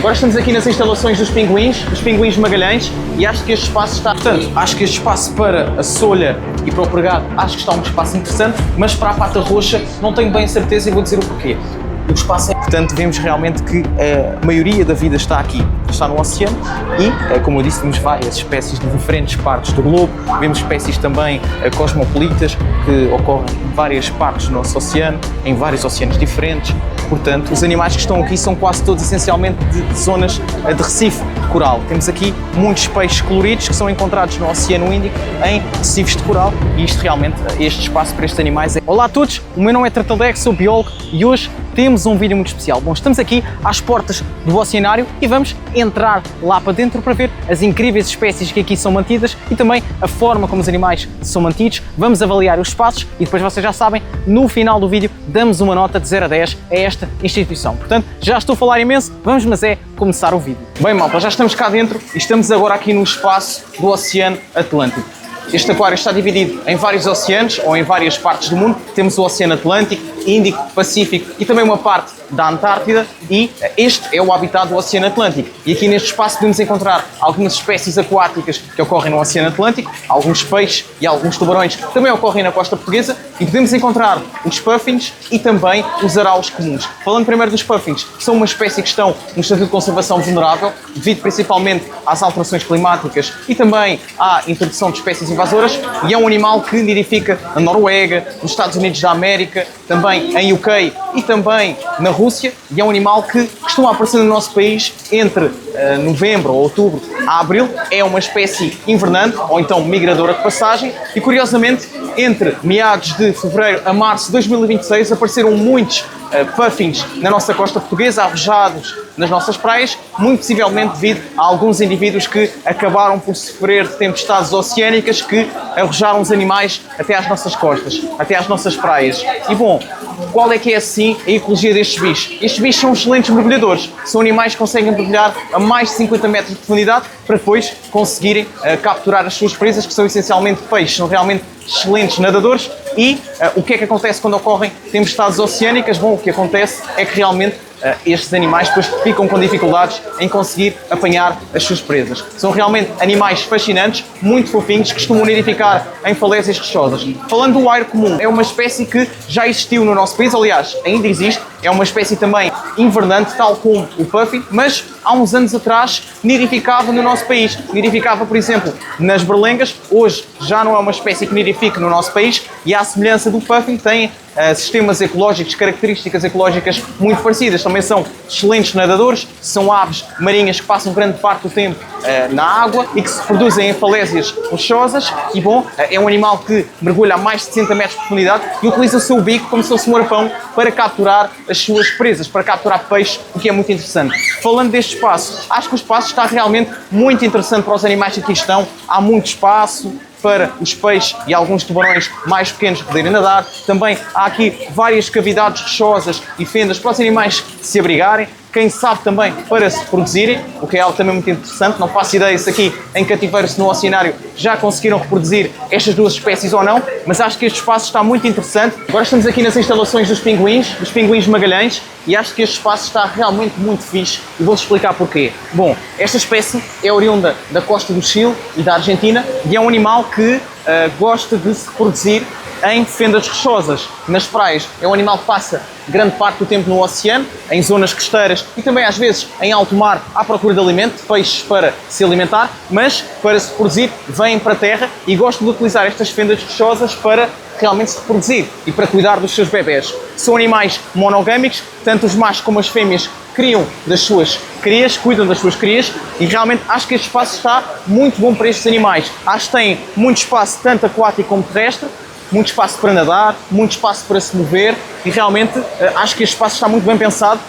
Agora estamos aqui nas instalações dos Pinguins Magalhães, e acho que este espaço está... Portanto, acho que este espaço para a solha e para o pregado, acho que está um espaço interessante, mas para a pata roxa não tenho bem certeza e vou dizer o porquê. O espaço é... Portanto, vemos realmente que a maioria da vida está aqui, está no oceano e, como eu disse, vemos várias espécies de diferentes partes do globo, vemos espécies também cosmopolitas que ocorrem em várias partes do nosso oceano, em vários oceanos diferentes. Portanto, os animais que estão aqui são quase todos essencialmente de zonas de recife de coral. Temos aqui muitos peixes coloridos que são encontrados no Oceano Índico em recifes de coral e isto realmente, este espaço para estes animais é... Olá a todos, o meu nome é Tartalex, sou biólogo e hoje temos um vídeo muito especial. Bom, estamos aqui às portas do oceanário e vamos entrar lá para dentro para ver as incríveis espécies que aqui são mantidas e também a forma como os animais são mantidos. Vamos avaliar os espaços e depois vocês já sabem, no final do vídeo damos uma nota de 0 a 10 a esta instituição. Portanto, já estou a falar imenso, vamos mas é começar o vídeo. Bem malta, já estamos cá dentro e estamos agora aqui no espaço do Oceano Atlântico. Este aquário está dividido em vários oceanos ou em várias partes do mundo. Temos o Oceano Atlântico, Índico, Pacífico e também uma parte da Antártida e este é o habitat do Oceano Atlântico. E aqui neste espaço podemos encontrar algumas espécies aquáticas que ocorrem no Oceano Atlântico, alguns peixes e alguns tubarões que também ocorrem na costa portuguesa e podemos encontrar os puffins e também os araus comuns. Falando primeiro dos puffins, são uma espécie que estão no estatuto de conservação vulnerável devido principalmente às alterações climáticas e também à introdução de espécies invasoras e é um animal que nidifica na Noruega, nos Estados Unidos da América, também em UK e também na Rússia e é um animal que costuma aparecer no nosso país entre novembro ou outubro a abril. É uma espécie invernante ou então migradora de passagem e curiosamente entre meados de fevereiro a março de 2026 apareceram muitos puffins na nossa costa portuguesa, arrojados nas nossas praias, muito possivelmente devido a alguns indivíduos que acabaram por sofrer de tempestades oceânicas que arrojaram os animais até às nossas costas, até às nossas praias. E bom, qual é que é assim a ecologia destes bichos? Estes bichos são excelentes mergulhadores, são animais que conseguem mergulhar a mais de 50 metros de profundidade para depois conseguirem capturar as suas presas, que são essencialmente peixes, são realmente excelentes nadadores. E o que é que acontece quando ocorrem tempestades oceânicas? Bom, o que acontece é que realmente estes animais depois ficam com dificuldades em conseguir apanhar as suas presas. São realmente animais fascinantes, muito fofinhos, que costumam nidificar em falésias rochosas. Falando do airo comum, é uma espécie que já existiu no nosso país, aliás, ainda existe, é uma espécie também invernante, tal como o puffin, mas há uns anos atrás nidificava no nosso país. Nidificava, por exemplo, nas berlengas. Hoje já não é uma espécie que nidifica no nosso país e à semelhança do puffin tem sistemas ecológicos, características ecológicas muito parecidas. Também são excelentes nadadores, são aves marinhas que passam grande parte do tempo na água e que se reproduzem em falésias rochosas e bom, é um animal que mergulha a mais de 60 metros de profundidade e utiliza o seu bico como se fosse um arpão para capturar as suas presas, para capturar peixe, o que é muito interessante. Falando deste espaço, acho que o espaço está realmente muito interessante para os animais que aqui estão. Há muito espaço para os peixes e alguns tubarões mais pequenos poderem nadar. Também há aqui várias cavidades rochosas e fendas para os animais se abrigarem. Quem sabe também para se reproduzirem, o que é algo também muito interessante. Não faço ideia se aqui em cativeiro, se no oceanário, já conseguiram reproduzir estas duas espécies ou não, mas acho que este espaço está muito interessante. Agora estamos aqui nas instalações dos Pinguins Magalhães, e acho que este espaço está realmente muito fixe e vou-vos explicar porquê. Bom, esta espécie é oriunda da costa do Chile e da Argentina e é um animal que gosta de se reproduzir em fendas rochosas, nas praias. É um animal que passa grande parte do tempo no oceano, em zonas costeiras e também às vezes em alto mar à procura de alimento, de peixes para se alimentar, mas para se reproduzir vêm para a terra e gostam de utilizar estas fendas rochosas para realmente se reproduzir e para cuidar dos seus bebés. São animais monogâmicos, tanto os machos como as fêmeas criam das suas crias, cuidam das suas crias e realmente acho que este espaço está muito bom para estes animais. Acho que tem muito espaço tanto aquático como terrestre, muito espaço para nadar, muito espaço para se mover e realmente acho que este espaço está muito bem pensado.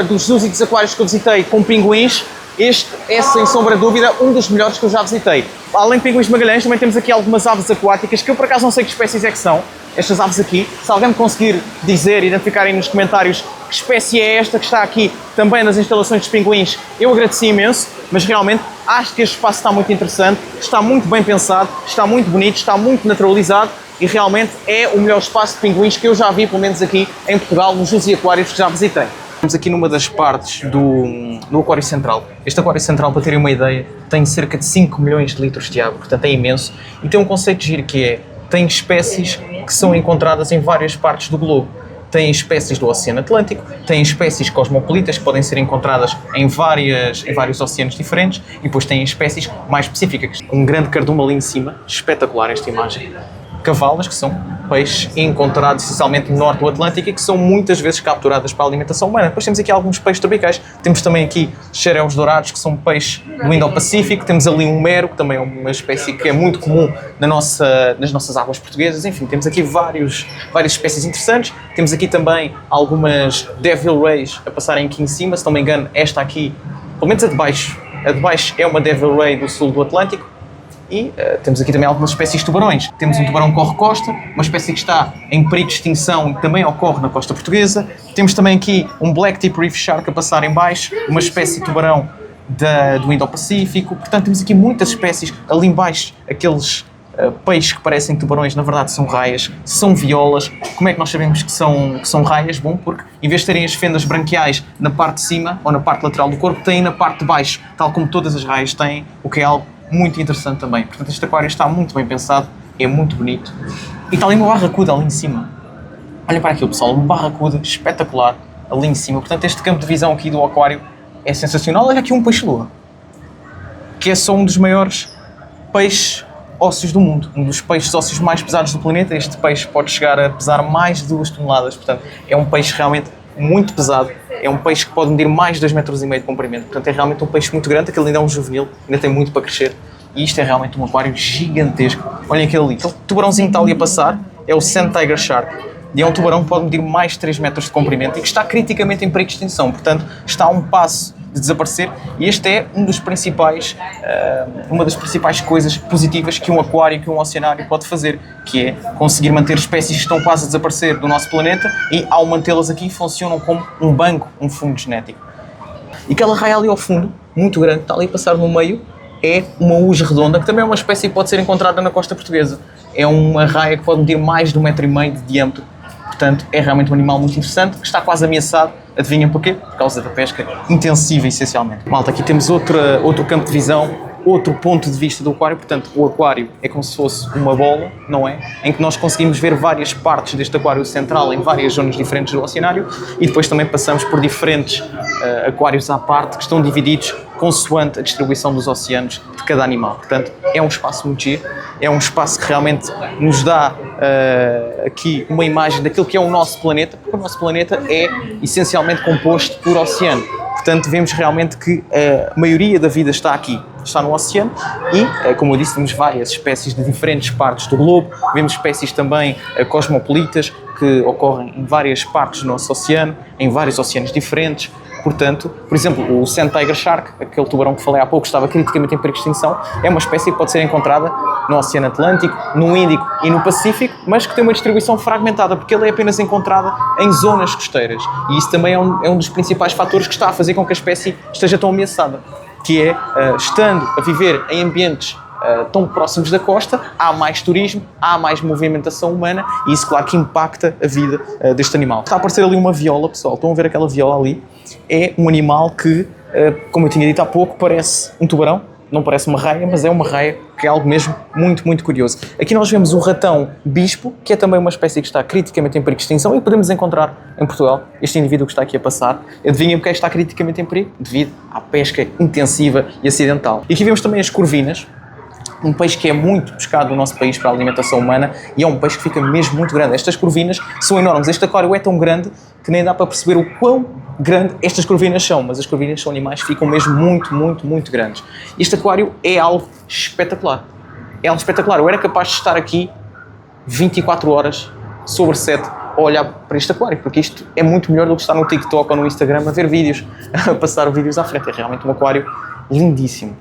Dos zoos e dos aquários que eu visitei com pinguins, este é sem sombra de dúvida um dos melhores que eu já visitei. Além de Pinguins Magalhães também temos aqui algumas aves aquáticas que eu por acaso não sei que espécies é que são, estas aves aqui. Se alguém me conseguir dizer, identificarem nos comentários que espécie é esta que está aqui também nas instalações dos pinguins, eu agradeci imenso, mas realmente acho que este espaço está muito interessante, está muito bem pensado, está muito bonito, está muito naturalizado e realmente é o melhor espaço de pinguins que eu já vi, pelo menos aqui em Portugal, nos zoos e aquários que já visitei. Estamos aqui numa das partes do aquário central. Este aquário central, para terem uma ideia, tem cerca de 5 milhões de litros de água, portanto é imenso. E tem um conceito de giro que tem espécies que são encontradas em várias partes do globo. Tem espécies do Oceano Atlântico, tem espécies cosmopolitas que podem ser encontradas em vários oceanos diferentes e depois tem espécies mais específicas. Um grande cardume ali em cima, espetacular esta imagem. Cavalas, que são peixes encontrados essencialmente no norte do Atlântico e que são muitas vezes capturadas para a alimentação humana. Depois temos aqui alguns peixes tropicais. Temos também aqui xaréus dourados, que são peixes do Indo-Pacífico. Temos ali um mero, que também é uma espécie que é muito comum nas nossas águas portuguesas. Enfim, temos aqui várias espécies interessantes. Temos aqui também algumas Devil Rays a passarem aqui em cima. Se não me engano, esta aqui, pelo menos a de baixo é uma Devil Ray do sul do Atlântico. E temos aqui também algumas espécies de tubarões. Temos um tubarão corre-costa, uma espécie que está em perigo de extinção e também ocorre na costa portuguesa. Temos também aqui um Black Tip Reef Shark a passar em baixo, uma espécie de tubarão do Indo-Pacífico. Portanto, temos aqui muitas espécies. Ali em baixo, aqueles peixes que parecem tubarões, na verdade são raias, são violas. Como é que nós sabemos que são raias? Bom, porque em vez de terem as fendas branquiais na parte de cima ou na parte lateral do corpo, têm na parte de baixo, tal como todas as raias têm, o que é algo muito interessante também. Portanto, este aquário está muito bem pensado, é muito bonito. E está ali uma barracuda ali em cima. Olhem para aquilo, pessoal, uma barracuda espetacular ali em cima. Portanto, este campo de visão aqui do aquário é sensacional. Olha aqui um peixe-lua, que é só um dos maiores peixes ósseos do mundo. Um dos peixes ósseos mais pesados do planeta. Este peixe pode chegar a pesar mais de 2 toneladas. Portanto, é um peixe realmente muito pesado. É um peixe que pode medir mais de 2,5 metros de comprimento. Portanto, é realmente um peixe muito grande. Aquele ainda é um juvenil, ainda tem muito para crescer. E isto é realmente um aquário gigantesco. Olhem aquele ali. Aquele tubarãozinho que está ali a passar é o Sand Tiger Shark. E é um tubarão que pode medir mais de 3 metros de comprimento e que está criticamente em perigo de extinção. Portanto, está a um passo de desaparecer. E este é uma das principais coisas positivas que um aquário, que um oceanário pode fazer, que é conseguir manter espécies que estão quase a desaparecer do nosso planeta e, ao mantê-las aqui, funcionam como um banco, um fundo genético. E aquela raia ali ao fundo, muito grande, que está ali a passar no meio, é uma uja redonda, que também é uma espécie que pode ser encontrada na costa portuguesa. É uma raia que pode medir mais de 1,5 metro de diâmetro. Portanto, é realmente um animal muito interessante, que está quase ameaçado. Adivinham porquê? Por causa da pesca intensiva, essencialmente. Malta, aqui temos outro campo de visão, outro ponto de vista do aquário. Portanto, o aquário é como se fosse uma bola, não é? Em que nós conseguimos ver várias partes deste aquário central em várias zonas diferentes do oceanário e depois também passamos por diferentes aquários à parte que estão divididos consoante a distribuição dos oceanos de cada animal. Portanto, é um espaço muito giro, é um espaço que realmente nos dá aqui uma imagem daquilo que é o nosso planeta, porque o nosso planeta é essencialmente composto por oceano. Portanto, vemos realmente que a maioria da vida está aqui, está no oceano e, como eu disse, temos várias espécies de diferentes partes do globo, vemos espécies também cosmopolitas que ocorrem em várias partes do nosso oceano, em vários oceanos diferentes. Portanto, por exemplo, o Sand Tiger Shark, aquele tubarão que falei há pouco, estava criticamente em perigo de extinção, é uma espécie que pode ser encontrada no Oceano Atlântico, no Índico e no Pacífico, mas que tem uma distribuição fragmentada, porque ele é apenas encontrada em zonas costeiras. E isso também é um dos principais fatores que está a fazer com que a espécie esteja tão ameaçada, que é, estando a viver em ambientes tão próximos da costa, há mais turismo, há mais movimentação humana e isso, claro, que impacta a vida deste animal. Está a aparecer ali uma viola, pessoal, estão a ver aquela viola ali? É um animal que, como eu tinha dito há pouco, parece um tubarão, não parece uma raia, mas é uma raia, que é algo mesmo muito, muito curioso. Aqui nós vemos o ratão bispo, que é também uma espécie que está criticamente em perigo de extinção e podemos encontrar em Portugal este indivíduo que está aqui a passar. Adivinhem porque está criticamente em perigo? Devido à pesca intensiva e acidental. E aqui vemos também as corvinas, um peixe que é muito pescado no nosso país para a alimentação humana e é um peixe que fica mesmo muito grande. Estas corvinas são enormes. Este aquário é tão grande que nem dá para perceber o quão grande estas corvinas são, mas as corvinas são animais que ficam mesmo muito, muito, muito grandes. Este aquário é algo espetacular. É algo espetacular. Eu era capaz de estar aqui 24 horas sobre 7 a olhar para este aquário, porque isto é muito melhor do que estar no TikTok ou no Instagram a ver vídeos, a passar vídeos à frente. É realmente um aquário lindíssimo.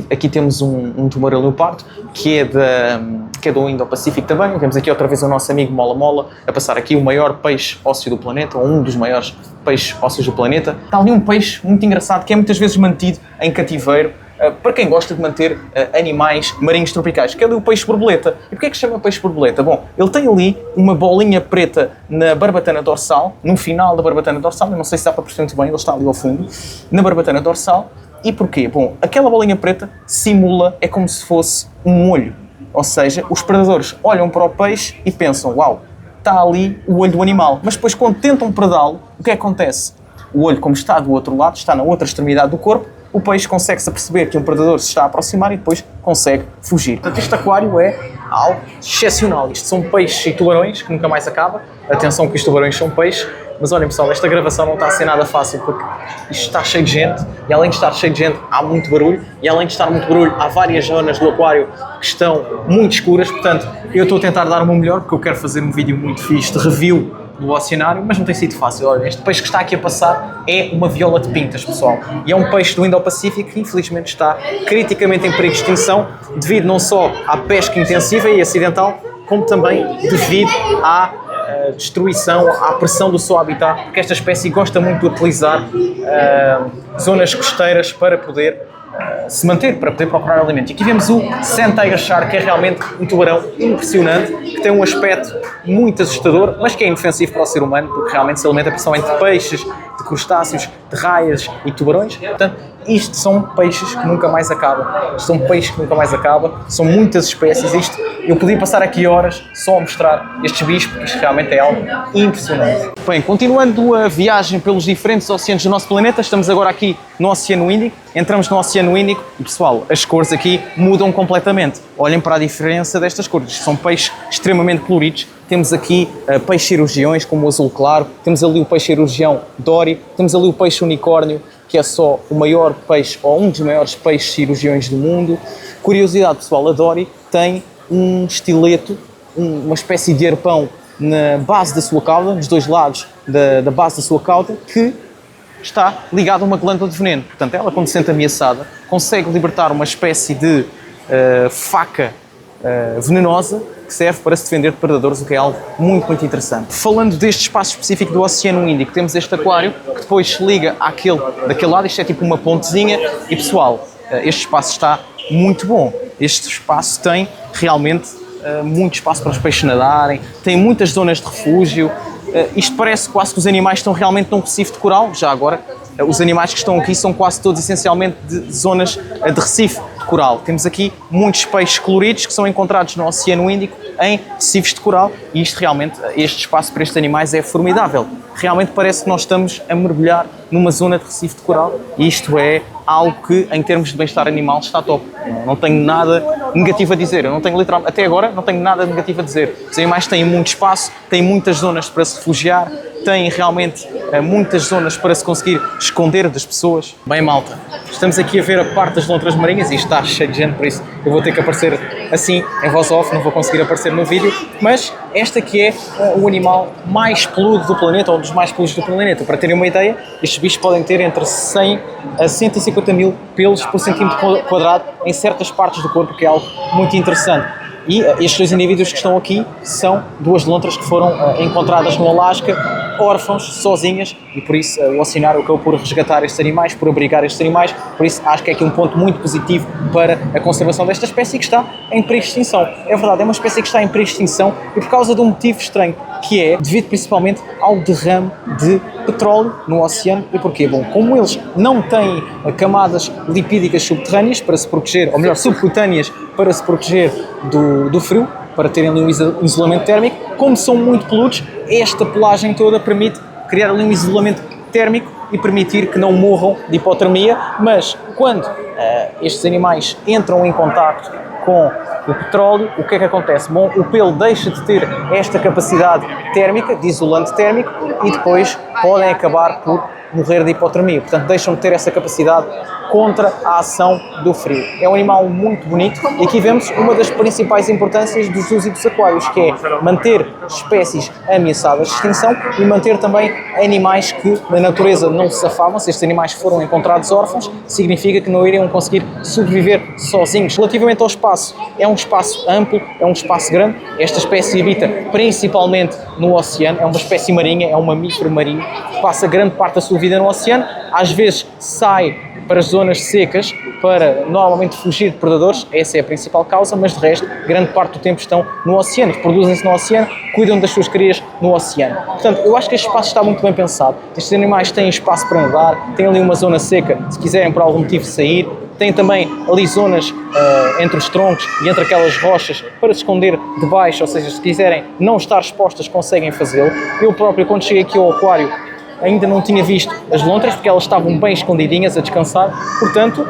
Aqui temos um tubarão leopardo, que é do Indo-Pacífico também. Temos aqui outra vez o nosso amigo Mola Mola, a passar aqui o maior peixe ósseo do planeta, ou um dos maiores peixes ósseos do planeta. Está ali um peixe muito engraçado, que é muitas vezes mantido em cativeiro, para quem gosta de manter animais marinhos tropicais, que é o peixe borboleta. E porquê é que se chama peixe borboleta? Bom, ele tem ali uma bolinha preta na barbatana dorsal, no final da barbatana dorsal, eu não sei se dá para perceber muito bem, ele está ali ao fundo, na barbatana dorsal. E porquê? Bom, aquela bolinha preta simula, é como se fosse um olho. Ou seja, os predadores olham para o peixe e pensam, uau, está ali o olho do animal. Mas depois, quando tentam predá-lo, o que é que acontece? O olho, como está do outro lado, está na outra extremidade do corpo, o peixe consegue-se aperceber que um predador se está a aproximar e depois consegue fugir. Portanto, este aquário é algo excepcional. Isto são peixes e tubarões, que nunca mais acaba. Atenção que os tubarões são peixes. Mas olhem pessoal, esta gravação não está a ser nada fácil porque isto está cheio de gente e além de estar cheio de gente há muito barulho e além de estar muito barulho há várias zonas do aquário que estão muito escuras, portanto eu estou a tentar dar o meu melhor porque eu quero fazer um vídeo muito fixe de review do oceanário, mas não tem sido fácil. Olha, este peixe que está aqui a passar é uma viola de pintas, pessoal, e é um peixe do Indo-Pacífico que infelizmente está criticamente em perigo de extinção devido não só à pesca intensiva e acidental, como também devido à destruição, à pressão do seu habitat, porque esta espécie gosta muito de utilizar zonas costeiras para poder se manter, para poder procurar alimento. E aqui vemos o Sand Tiger Shark, que é realmente um tubarão impressionante, que tem um aspecto muito assustador, mas que é inofensivo para o ser humano, porque realmente se alimenta principalmente de peixes, de crustáceos, de raias e tubarões. Portanto, isto são peixes que nunca mais acabam. Isto são peixes que nunca mais acabam. São muitas espécies. Isto, eu podia passar aqui horas só a mostrar estes bichos, porque isto realmente é algo impressionante. Bem, continuando a viagem pelos diferentes oceanos do nosso planeta, estamos agora aqui no Oceano Índico. Entramos no Oceano Índico e, pessoal, as cores aqui mudam completamente. Olhem para a diferença destas cores. São peixes extremamente coloridos. Temos aqui peixes cirurgiões, como o azul claro. Temos ali o peixe cirurgião Dory. Temos ali o peixe unicórnio, que é só o maior peixe, ou um dos maiores peixes cirurgiões do mundo. Curiosidade, pessoal, a Dory tem um estileto, uma espécie de arpão na base da sua cauda, nos dois lados da base da sua cauda, que está ligado a uma glândula de veneno. Portanto, ela, quando se sente ameaçada, consegue libertar uma espécie de faca venenosa que serve para se defender de predadores, o que é algo muito, muito interessante. Falando deste espaço específico do Oceano Índico, temos este aquário que depois se liga daquele lado, isto é tipo uma pontezinha e, pessoal, este espaço está muito bom. Este espaço tem realmente muito espaço para os peixes nadarem, tem muitas zonas de refúgio. Isto parece quase que os animais estão realmente num recife de coral. Já agora, os animais que estão aqui são quase todos essencialmente de zonas de recife de coral. Temos aqui muitos peixes coloridos que são encontrados no Oceano Índico em recifes de coral e isto realmente, este espaço para estes animais é formidável. Realmente parece que nós estamos a mergulhar numa zona de recife de coral e isto é algo que, em termos de bem-estar animal, está top. Não tenho nada negativo a dizer. Eu não tenho, literalmente, até agora, não tenho nada negativo a dizer. Os animais têm muito espaço, têm muitas zonas para se refugiar, têm realmente muitas zonas para se conseguir esconder das pessoas. Bem, malta, estamos aqui a ver a parte das lontras marinhas e está cheio de gente, por isso eu vou ter que aparecer assim, em voz off, não vou conseguir aparecer no vídeo, mas este aqui é o animal mais peludo do planeta, ou um dos mais peludos do planeta. Para terem uma ideia, estes bichos podem ter entre 100 a 150 mil pelos por centímetro quadrado em certas partes do corpo, que é algo muito interessante. E estes dois indivíduos que estão aqui são duas lontras que foram encontradas no Alasca, órfãos, sozinhas, e por isso o oceanário acabou por resgatar estes animais, por abrigar estes animais, por isso acho que é aqui um ponto muito positivo para a conservação desta espécie que está em perigo de extinção. É verdade, é uma espécie que está em perigo de extinção e por causa de um motivo estranho, que é devido principalmente ao derrame de petróleo no oceano. E porquê? Bom, como eles não têm camadas lipídicas subterrâneas para se proteger, ou melhor, subcutâneas para se proteger do frio, para terem ali um isolamento térmico, como são muito peludos, esta pelagem toda permite criar ali um isolamento térmico e permitir que não morram de hipotermia, mas quando estes animais entram em contacto com o petróleo, o que é que acontece? Bom, o pelo deixa de ter esta capacidade térmica, de isolante térmico, e depois podem acabar por morrer de hipotermia. Portanto, deixam de ter essa capacidade contra a ação do frio. É um animal muito bonito e aqui vemos uma das principais importâncias dos zoos e dos aquários, que é manter espécies ameaçadas de extinção e manter também animais que na natureza não se safavam. Se estes animais foram encontrados órfãos, significa que não iriam conseguir sobreviver sozinhos. Relativamente ao espaço, é um espaço amplo, é um espaço grande. Esta espécie habita principalmente no oceano, é uma espécie marinha, é um mamífero marinho, que passa grande parte da sua vida no oceano, às vezes sai para as zonas secas para normalmente fugir de predadores, essa é a principal causa, mas de resto, grande parte do tempo estão no oceano, reproduzem-se no oceano, cuidam das suas crias no oceano. Portanto, eu acho que este espaço está muito bem pensado. Estes animais têm espaço para nadar, têm ali uma zona seca, se quiserem por algum motivo sair, tem também ali zonas entre os troncos e entre aquelas rochas para se esconder debaixo, ou seja, se quiserem não estar expostas, conseguem fazê-lo. Eu próprio, quando cheguei aqui ao aquário, ainda não tinha visto as lontras, porque elas estavam bem escondidinhas a descansar, portanto,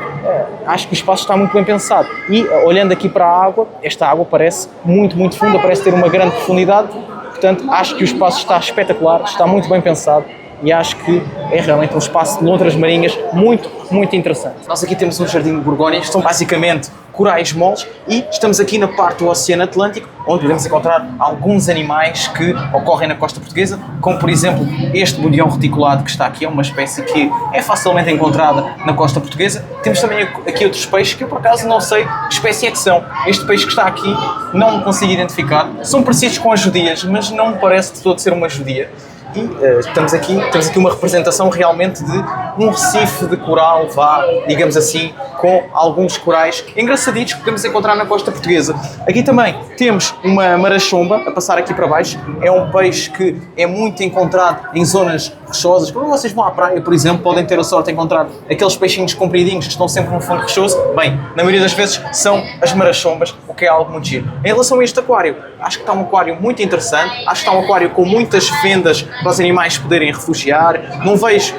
acho que o espaço está muito bem pensado. E, olhando aqui para a água, esta água parece muito, muito funda, parece ter uma grande profundidade, portanto, acho que o espaço está espetacular, está muito bem pensado. E acho que é realmente um espaço de lontras marinhas muito, muito interessante. Nós aqui temos um jardim de Borgonha, são basicamente corais moles, e estamos aqui na parte do Oceano Atlântico, onde podemos encontrar alguns animais que ocorrem na costa portuguesa, como por exemplo este bodião reticulado que está aqui, é uma espécie que é facilmente encontrada na costa portuguesa. Temos também aqui outros peixes que eu por acaso não sei que espécie é que são. Este peixe que está aqui não consigo identificar. São parecidos com as judias, mas não me parece de todo ser uma judia. E temos aqui uma representação realmente de um recife de coral, digamos assim, com alguns corais engraçaditos que podemos encontrar na costa portuguesa. Aqui também temos uma marachomba a passar aqui para baixo. É um peixe que é muito encontrado em zonas rochosas. Quando vocês vão à praia, por exemplo, podem ter a sorte de encontrar aqueles peixinhos compridinhos que estão sempre no fundo rochoso. Bem, na maioria das vezes são as marachombas, o que é algo muito giro. Em relação a este aquário, acho que está um aquário muito interessante. Acho que está um aquário com muitas fendas para os animais poderem refugiar. Não vejo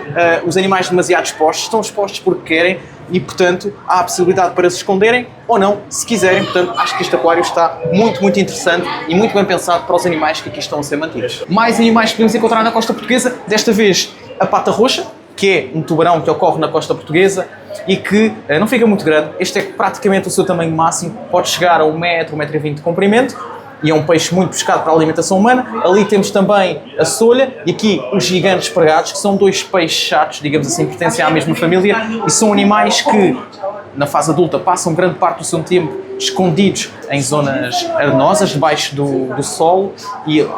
os animais demasiado expostos, estão expostos porque querem e, portanto, há a possibilidade para se esconderem ou não, se quiserem. Portanto, acho que este aquário está muito, muito interessante e muito bem pensado para os animais que aqui estão a ser mantidos. Mais animais que podemos encontrar na costa portuguesa, desta vez a pata roxa, que é um tubarão que ocorre na costa portuguesa e que não fica muito grande. Este é praticamente o seu tamanho máximo, pode chegar a 1 metro, 1,20 m de comprimento. E é um peixe muito pescado para a alimentação humana. Ali temos também a solha e aqui os gigantes pregados, que são dois peixes chatos, digamos assim, pertencem à mesma família e são animais que, na fase adulta, passam grande parte do seu tempo escondidos em zonas arenosas, debaixo do solo,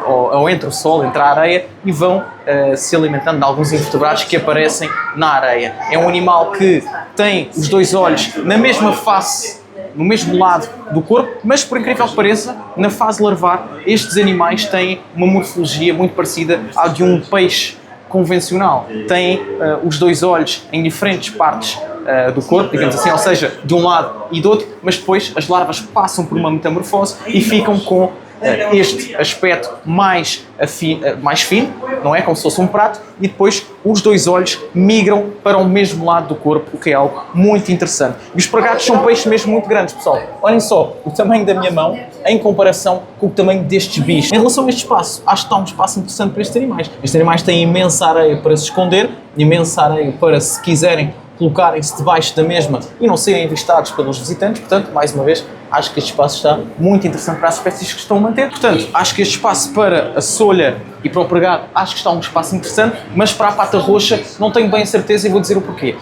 ou entre o solo, entre a areia, e vão se alimentando de alguns invertebrados que aparecem na areia. É um animal que tem os dois olhos na mesma face, no mesmo lado do corpo, mas por incrível que pareça, na fase larvar, estes animais têm uma morfologia muito parecida à de um peixe convencional. Têm os dois olhos em diferentes partes do corpo, digamos assim, ou seja, de um lado e do outro, mas depois as larvas passam por uma metamorfose e ficam com este aspecto mais fino, não é? Como se fosse um prato, e depois os dois olhos migram para o mesmo lado do corpo, o que é algo muito interessante. E os pregados são peixes mesmo muito grandes, pessoal. Olhem só o tamanho da minha mão em comparação com o tamanho destes bichos. Em relação a este espaço, acho que está um espaço interessante para estes animais. Estes animais têm imensa areia para se esconder, imensa areia para, se quiserem, colocarem-se debaixo da mesma e não serem avistados pelos visitantes. Portanto, mais uma vez, acho que este espaço está muito interessante para as espécies que estão a manter. Portanto, acho que este espaço para a solha e para o pregado, acho que está um espaço interessante, mas para a pata roxa não tenho bem a certeza e vou dizer o porquê.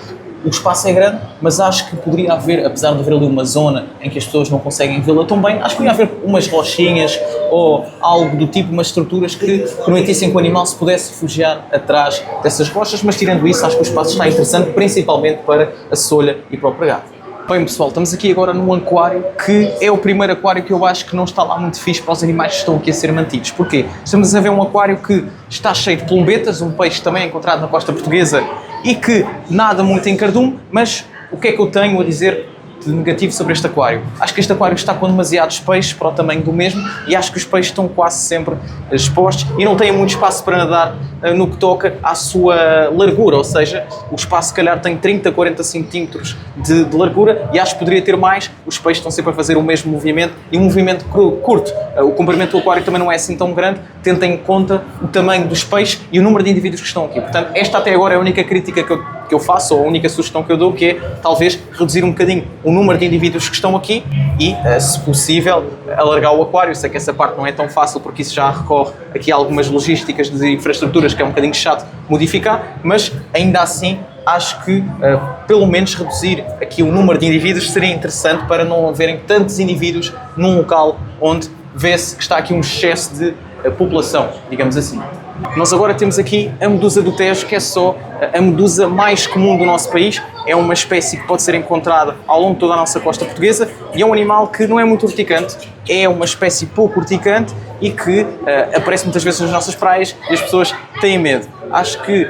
O espaço é grande, mas acho que poderia haver, apesar de haver ali uma zona em que as pessoas não conseguem vê-la tão bem, acho que poderia haver umas rochinhas ou algo do tipo, umas estruturas que permitissem que o animal se pudesse refugiar atrás dessas rochas, mas tirando isso, acho que o espaço está interessante, principalmente para a solha e para o pregado. Bem, pessoal, estamos aqui agora num aquário que é o primeiro aquário que eu acho que não está lá muito fixe para os animais que estão aqui a ser mantidos. Porquê? Estamos a ver um aquário que está cheio de plumbetas, um peixe também encontrado na costa portuguesa e que nada muito em cardume, mas o que é que eu tenho a dizer de negativo sobre este aquário? Acho que este aquário está com demasiados peixes para o tamanho do mesmo e acho que os peixes estão quase sempre expostos e não têm muito espaço para nadar no que toca à sua largura, ou seja, o espaço se calhar tem 30, 40 centímetros de largura e acho que poderia ter mais. Os peixes estão sempre a fazer o mesmo movimento e um movimento curto. O comprimento do aquário também não é assim tão grande, tendo em conta o tamanho dos peixes e o número de indivíduos que estão aqui. Portanto, esta até agora é a única crítica que eu faço, ou a única sugestão que eu dou, que é talvez reduzir um bocadinho o número de indivíduos que estão aqui e, se possível, alargar o aquário. Sei que essa parte não é tão fácil porque isso já recorre aqui a algumas logísticas de infraestruturas que é um bocadinho chato modificar, mas ainda assim acho que pelo menos reduzir aqui o número de indivíduos seria interessante para não haverem tantos indivíduos num local onde vê-se que está aqui um excesso de população, digamos assim. Nós agora temos aqui a medusa do Tejo, que é só a medusa mais comum do nosso país. É uma espécie que pode ser encontrada ao longo de toda a nossa costa portuguesa e é um animal que não é muito urticante, é uma espécie pouco urticante e que aparece muitas vezes nas nossas praias e as pessoas têm medo. Acho que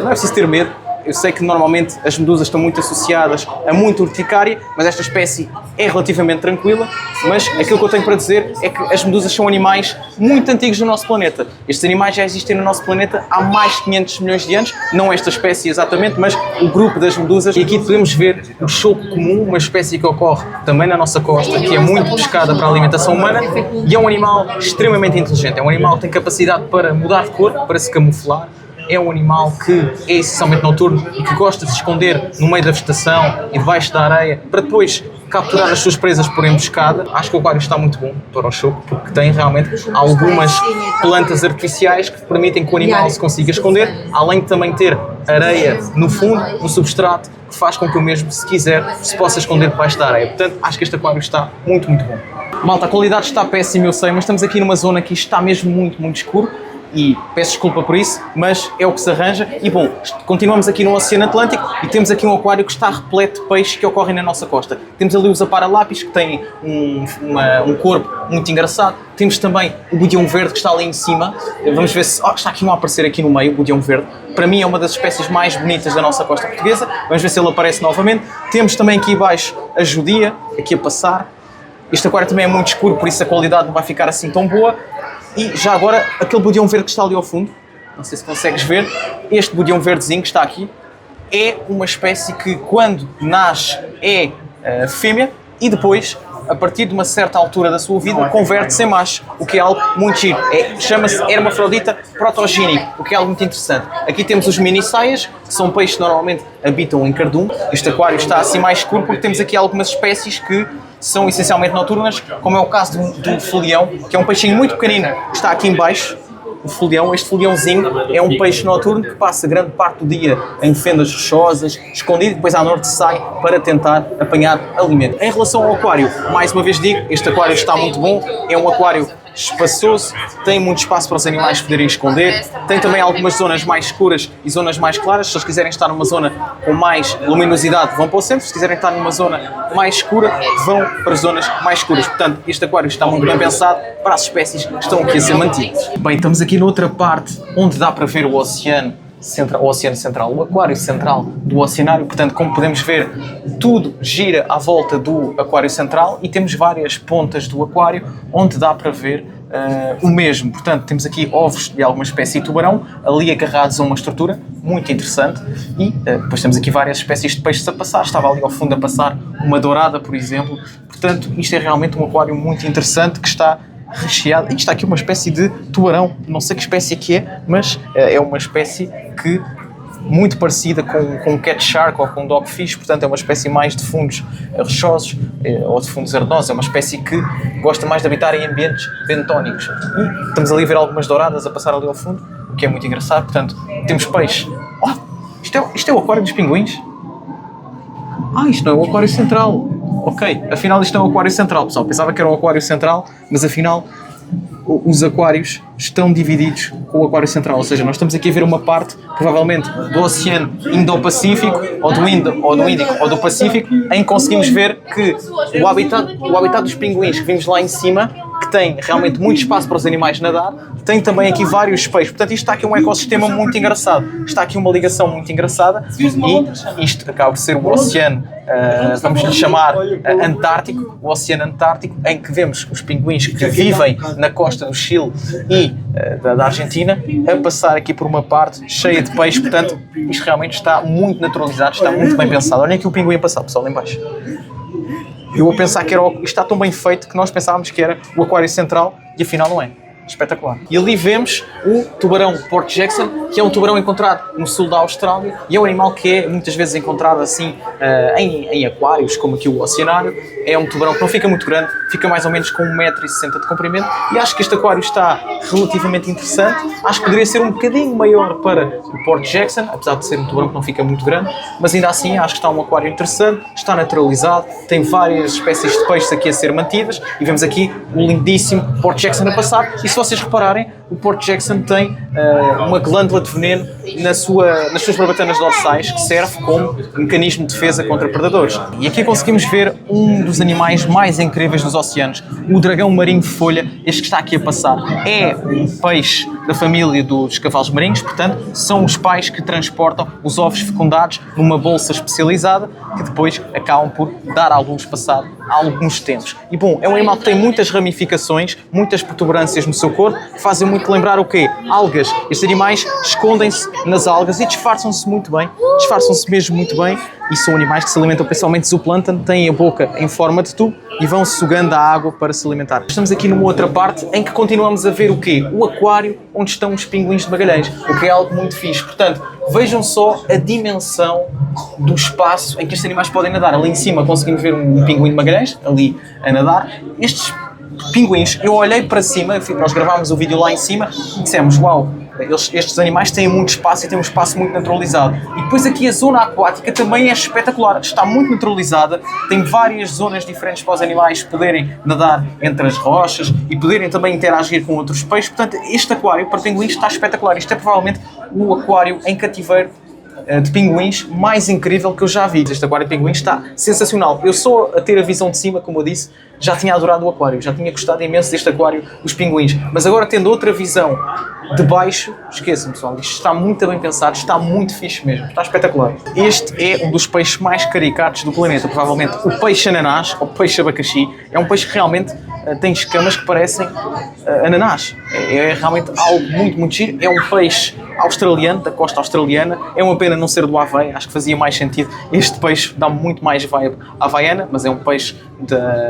não é preciso ter medo. Eu sei que normalmente as medusas estão muito associadas a muita urticária, mas esta espécie é relativamente tranquila. Mas aquilo que eu tenho para dizer é que as medusas são animais muito antigos do nosso planeta. Estes animais já existem no nosso planeta há mais de 500 milhões de anos, não esta espécie exatamente, mas o grupo das medusas. E aqui podemos ver o choco comum, uma espécie que ocorre também na nossa costa, que é muito pescada para a alimentação humana e é um animal extremamente inteligente. É um animal que tem capacidade para mudar de cor, para se camuflar. É um animal que é essencialmente noturno e que gosta de se esconder no meio da vegetação e debaixo da areia para depois capturar as suas presas por emboscada. Acho que o aquário está muito bom para o choco porque tem realmente algumas plantas artificiais que permitem que o animal se consiga esconder, além de também ter areia no fundo, no substrato, que faz com que o mesmo, se quiser, se possa esconder debaixo da areia. Portanto, acho que este aquário está muito, muito bom. Malta, a qualidade está péssima, eu sei, mas estamos aqui numa zona que está mesmo muito, muito escuro. E peço desculpa por isso, mas é o que se arranja. E bom, continuamos aqui no Oceano Atlântico e temos aqui um aquário que está repleto de peixes que ocorrem na nossa costa. Temos ali os aparalápis, que têm um corpo muito engraçado. Temos também o budião verde que está ali em cima. Vamos ver se... está aqui um a aparecer aqui no meio, o budião verde. Para mim é uma das espécies mais bonitas da nossa costa portuguesa. Vamos ver se ele aparece novamente. Temos também aqui abaixo a judia, aqui a passar. Este aquário também é muito escuro, por isso a qualidade não vai ficar assim tão boa. E já agora, aquele budião verde que está ali ao fundo, não sei se consegues ver, este budião verdezinho que está aqui, é uma espécie que quando nasce é fêmea e depois, a partir de uma certa altura da sua vida, converte-se em macho, o que é algo muito giro. Chama-se hermafrodita protogínico, o que é algo muito interessante. Aqui temos os mini-saias, que são peixes que normalmente habitam em cardume. Este aquário está assim mais escuro porque temos aqui algumas espécies que são essencialmente noturnas, como é o caso do folião, que é um peixinho muito pequenino, que está aqui em baixo. O folião, este foliãozinho é um peixe noturno que passa grande parte do dia em fendas rochosas, escondido, e depois à noite sai para tentar apanhar alimento. Em relação ao aquário, mais uma vez digo, este aquário está muito bom, é um aquário espaçoso, tem muito espaço para os animais poderem esconder, tem também algumas zonas mais escuras e zonas mais claras. Se eles quiserem estar numa zona com mais luminosidade, vão para o centro. Se quiserem estar numa zona mais escura, vão para zonas mais escuras. Portanto, este aquário está muito bem pensado para as espécies que estão aqui a ser mantidas. Bem, estamos aqui noutra parte onde dá para ver o oceano central, o aquário central do oceanário. Portanto, como podemos ver, tudo gira à volta do aquário central e temos várias pontas do aquário onde dá para ver o mesmo. Portanto, temos aqui ovos de alguma espécie de tubarão ali agarrados a uma estrutura muito interessante e depois temos aqui várias espécies de peixes a passar. Estava ali ao fundo a passar uma dourada, por exemplo. Portanto, isto é realmente um aquário muito interessante que está recheado. E está aqui uma espécie de tubarão, não sei que espécie que é, mas é uma espécie que muito parecida com um cat shark ou com um dogfish, portanto é uma espécie mais de fundos rochosos ou de fundos arenosos, é uma espécie que gosta mais de habitar em ambientes bentónicos. E estamos ali a ver algumas douradas a passar ali ao fundo, o que é muito engraçado. Portanto, temos peixe. Isto é o aquário dos pinguins? Isto não é o aquário central. Ok, afinal isto é um aquário central, pessoal. Pensava que era um aquário central, mas afinal os aquários estão divididos com o aquário central. Ou seja, nós estamos aqui a ver uma parte, provavelmente, do Oceano Indo-Pacífico, ou do Índico, ou do Pacífico, em que conseguimos ver que o habitat dos pinguins que vimos lá em cima, que tem realmente muito espaço para os animais nadar, tem também aqui vários peixes. Portanto, isto está aqui um ecossistema muito engraçado. Está aqui uma ligação muito engraçada e isto acaba por ser o oceano, vamos lhe chamar Antártico, o Oceano Antártico, em que vemos os pinguins que vivem na costa do Chile e da Argentina a passar aqui por uma parte cheia de peixe. Portanto, isto realmente está muito naturalizado, está muito bem pensado. Olhem aqui o pinguim a passar, pessoal, lá em baixo. Eu vou pensar que isto está tão bem feito que nós pensávamos que era o aquário central e afinal não é. Espetacular. E ali vemos o tubarão Port Jackson, que é um tubarão encontrado no sul da Austrália e é um animal que é muitas vezes encontrado assim em aquários, como aqui o oceanário. É um tubarão que não fica muito grande, fica mais ou menos com 1,60 m de comprimento e acho que este aquário está relativamente interessante. Acho que poderia ser um bocadinho maior para o Port Jackson, apesar de ser um tubarão que não fica muito grande, mas ainda assim acho que está um aquário interessante, está naturalizado, tem várias espécies de peixes aqui a ser mantidas e vemos aqui o lindíssimo Port Jackson a passar. E se vocês repararem, o Port Jackson tem uma glândula de veneno nas suas barbatanas dorsais, que serve como mecanismo de defesa contra predadores. E aqui conseguimos ver um dos animais mais incríveis dos oceanos, o dragão marinho de folha, este que está aqui a passar. É um peixe da família dos cavalos marinhos, portanto, são os pais que transportam os ovos fecundados numa bolsa especializada, que depois acabam por dar à luz passado alguns tempos. E bom, é um animal que tem muitas ramificações, muitas protuberâncias no seu corpo, que fazem muito lembrar o quê? Algas. Estes animais escondem-se nas algas e disfarçam-se muito bem, disfarçam-se mesmo muito bem, e são animais que se alimentam principalmente de zooplâncton, têm a boca em forma de tubo e vão sugando a água para se alimentar. Estamos aqui numa outra parte em que continuamos a ver o quê? O aquário onde estão os pinguins de Magalhães, o que é algo muito fixe. Portanto, vejam só a dimensão do espaço em que estes animais podem nadar. Ali em cima conseguimos ver um pinguim de Magalhães, ali a nadar. Estes pinguins, eu olhei para cima, nós gravámos o vídeo lá em cima e dissemos, uau, estes animais têm muito espaço e têm um espaço muito naturalizado. E depois aqui a zona aquática também é espetacular, está muito naturalizada, tem várias zonas diferentes para os animais poderem nadar entre as rochas e poderem também interagir com outros peixes. Portanto, este aquário para pinguins está espetacular. Isto é provavelmente o aquário em cativeiro de pinguins mais incrível que eu já vi. Este aquário de pinguins está sensacional. Eu só a ter a visão de cima, como eu disse, já tinha adorado o aquário, já tinha gostado imenso deste aquário, os pinguins. Mas agora tendo outra visão de baixo, esqueçam pessoal, isto está muito bem pensado, está muito fixe mesmo, está espetacular. Este é um dos peixes mais caricatos do planeta, provavelmente o peixe ananás, ou peixe abacaxi. É um peixe que realmente tem escamas que parecem ananás. É realmente algo muito, muito giro. É um peixe australiano, da costa australiana. É uma pena não ser do Havaí, acho que fazia mais sentido. Este peixe dá muito mais vibe havaiana, mas é um peixe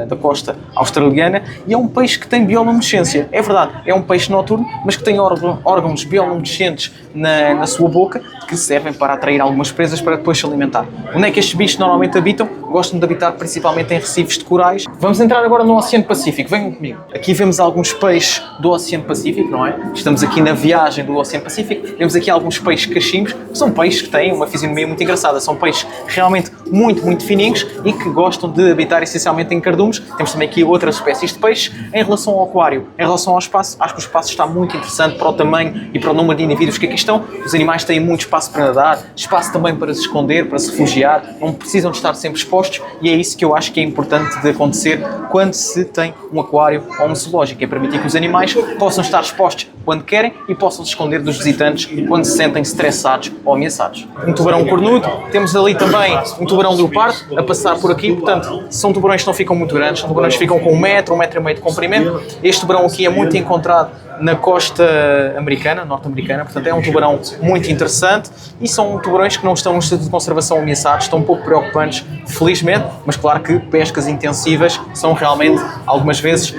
da costa australiana e é um peixe que tem bioluminescência. É verdade, é um peixe noturno, mas que tem órgãos bioluminescentes na sua boca que servem para atrair algumas presas para depois se alimentar. Onde é que estes bichos normalmente habitam? Gostam de habitar principalmente em recifes de corais. Vamos entrar agora no Oceano Pacífico, venham comigo. Aqui vemos alguns peixes do Oceano Pacífico, não é? Estamos aqui na viagem do Oceano Pacífico, vemos aqui alguns peixes cachimbos, que são peixes que têm uma fisionomia muito engraçada, são peixes realmente muito, muito fininhos e que gostam de habitar essencialmente em cardumes. Temos também aqui outras espécies de peixes. Em relação ao aquário, em relação ao espaço, acho que o espaço está muito interessante para o tamanho e para o número de indivíduos que aqui estão. Os animais têm muito espaço para nadar, espaço também para se esconder, para se refugiar, não precisam de estar sempre expostos e é isso que eu acho que é importante de acontecer quando se tem um aquário ou um zoológico, é permitir que os animais possam estar expostos quando querem e possam se esconder dos visitantes quando se sentem estressados ou ameaçados. Um tubarão cornudo, temos ali também um tubarão leopardo a passar por aqui, portanto, são tubarões que não ficam muito grandes, são tubarões que ficam com 1 metro, 1,5 metro de comprimento. Este tubarão aqui é muito encontrado na costa americana, norte-americana, portanto é um tubarão muito interessante e são tubarões que não estão no estado de conservação ameaçados, estão um pouco preocupantes, felizmente, mas claro que pescas intensivas são realmente, algumas vezes,